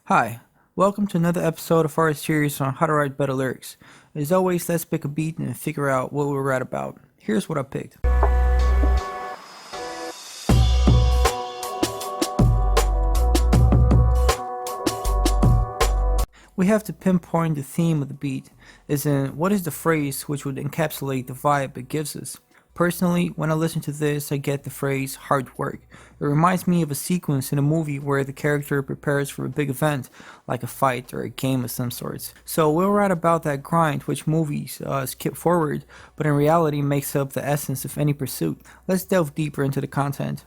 Hi, welcome to another episode of our series on how to write better lyrics. As always, let's pick a beat and figure out what we'll write about. Here's what I picked. We have to pinpoint the theme of the beat, as in what is the phrase which would encapsulate the vibe it gives us. Personally, when I listen to this, I get the phrase hard work. It reminds me of a sequence in a movie where the character prepares for a big event, like a fight or a game of some sorts. So we'll write about that grind which movies skip forward, but in reality makes up the essence of any pursuit. Let's delve deeper into the content.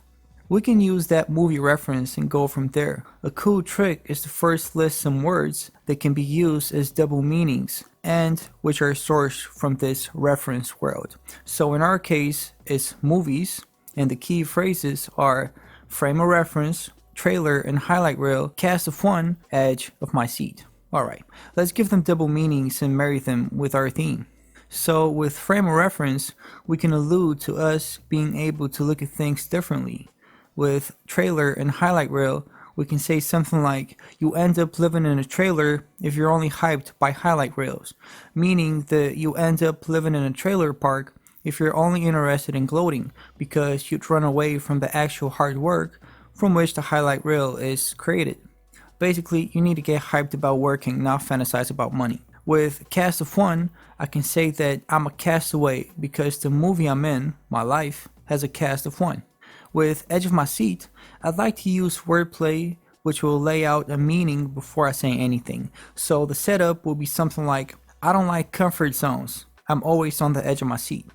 We can use that movie reference and go from there. A cool trick is to first list some words that can be used as double meanings and which are sourced from this reference world. So in our case, it's movies, and the key phrases are frame of reference, trailer and highlight reel, cast of one, edge of my seat. Alright, let's give them double meanings and marry them with our theme. So with frame of reference, we can allude to us being able to look at things differently. With trailer and highlight reel, we can say something like, you end up living in a trailer if you're only hyped by highlight reels, meaning that you end up living in a trailer park if you're only interested in gloating, because you'd run away from the actual hard work from which the highlight reel is created. Basically, you need to get hyped about working, not fantasize about money. With cast of one, I can say that I'm a castaway because the movie I'm in, my life, has a cast of one. With edge of my seat, I'd like to use wordplay which will lay out a meaning before I say anything. So the setup will be something like, I don't like comfort zones. I'm always on the edge of my seat.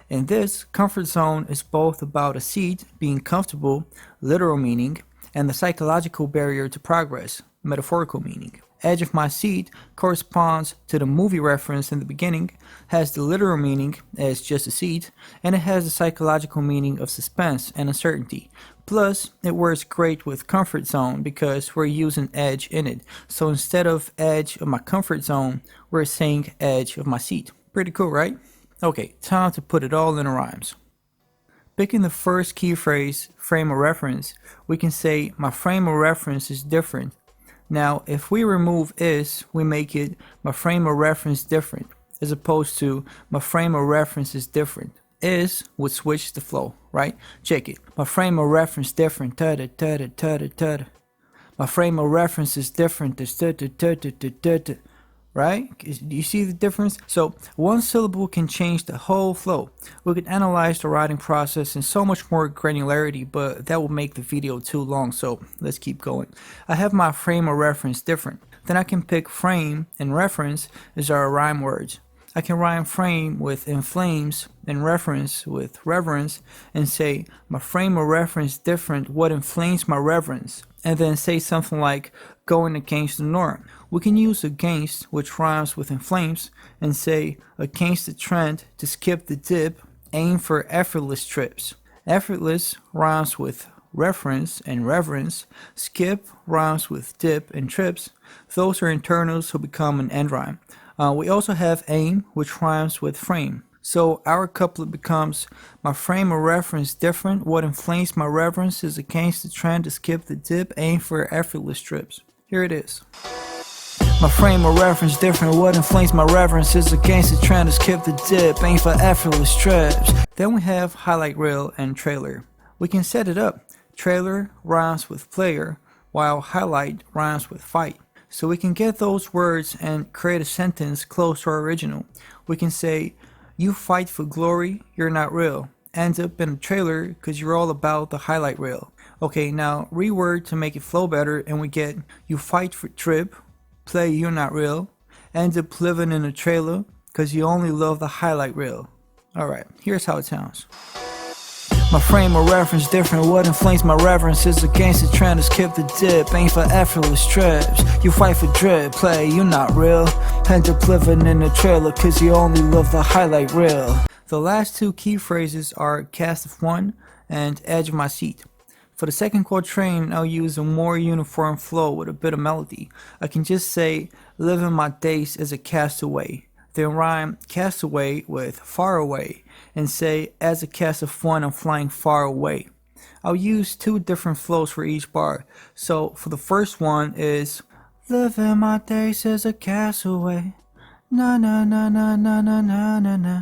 In this, comfort zone is both about a seat being comfortable, literal meaning, and the psychological barrier to progress, metaphorical meaning. Edge of my seat corresponds to the movie reference in the beginning, has the literal meaning as just a seat, and it has the psychological meaning of suspense and uncertainty. Plus, it works great with comfort zone because we're using edge in it. So instead of edge of my comfort zone, we're saying edge of my seat. Pretty cool, right? Okay, time to put it all in rhymes. Picking the first key phrase, frame of reference, we can say my frame of reference is different. Now, if we remove is, we make it my frame of reference different, as opposed to my frame of reference is different. Is would switch the flow, right? Check it. My frame of reference different. Tada tada tada tada. My frame of reference is different. Tada tada tada. Right? Do you see the difference? So one syllable can change the whole flow. We can analyze the writing process in so much more granularity, but that will make the video too long, so let's keep going. I have my frame of reference different. Then I can pick frame and reference as our rhyme words. I can rhyme frame with inflames and reference with reverence and say my frame of reference different what inflames my reverence, and then say something like going against the norm. We can use against, which rhymes with inflames, and say against the trend to skip the dip, aim for effortless trips. Effortless rhymes with reference and reverence. Skip rhymes with dip and trips. Those are internals who become an end rhyme. We also have aim, which rhymes with frame. So our couplet becomes, my frame of reference different, what inflames my reverence is against the trend to skip the dip, aim for effortless trips. Here it is. My frame of reference different, what inflames my reverence is against the trend to skip the dip, aim for effortless trips. Then we have highlight reel and trailer. We can set it up. Trailer rhymes with player, while highlight rhymes with fight. So we can get those words and create a sentence close to our original. We can say, you fight for glory, you're not real. Ends up in a trailer because you're all about the highlight reel. Okay, now reword to make it flow better, and we get, you fight for trip, play you're not real, ends up living in a trailer because you only love the highlight reel. Alright, here's how it sounds. My frame of reference different, what inflames my reverence is against the trend to skip the dip, aim for effortless trips. You fight for drip, play, you're not real. End up living in a trailer cause you only love the highlight reel. The last two key phrases are cast of one and edge of my seat. For the second quatrain, I'll use a more uniform flow with a bit of melody. I can just say, living my days as a castaway. Then rhyme castaway with far away and say, as a cast of one, I'm flying far away. I'll use two different flows for each bar. So for the first one is Living my days as a castaway. Na na na na na na na na na.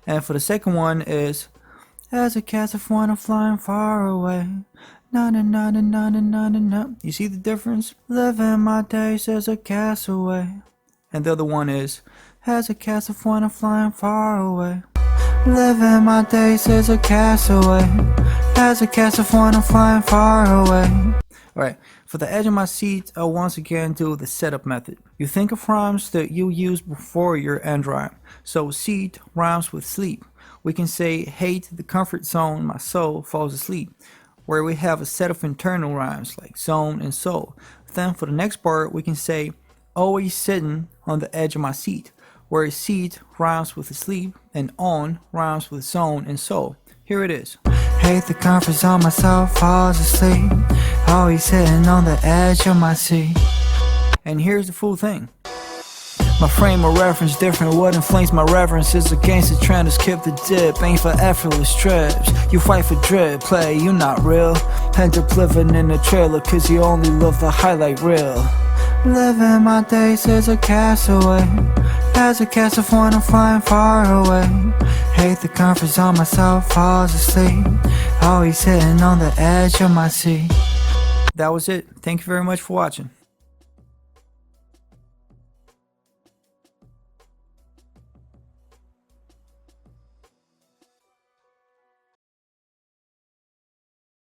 And for the second one is as a cast of one, I'm flying far away. Na na na na na na na na na. You see the difference? Living my days as a castaway. And the other one is as a cast of one, I'm flying far away. Living my days as a castaway. As a cast of one, I'm flying far away. Alright, for the edge of my seat, I'll once again do the setup method. You think of rhymes that you use before your end rhyme. So seat rhymes with sleep. We can say hate the comfort zone, my soul falls asleep, where we have a set of internal rhymes like zone and soul. Then for the next part, we can say always sitting on the edge of my seat, where seat rhymes with sleep and on rhymes with zone and soul. Here it is. Hate the comfort zone, my soul falls asleep, always sitting on the edge of my seat. And here's the full thing. My frame of reference different, what inflames my reverence is against the trend to skip the dip, ain't for effortless trips. You fight for drip, play, you not real. End up living in a trailer cause you only love the highlight reel. Living my days as a castaway. As a cast of one, I'm flying far away. Hate the comfort zone, myself falls asleep, always sitting on the edge of my seat. That was it. Thank you very much for watching.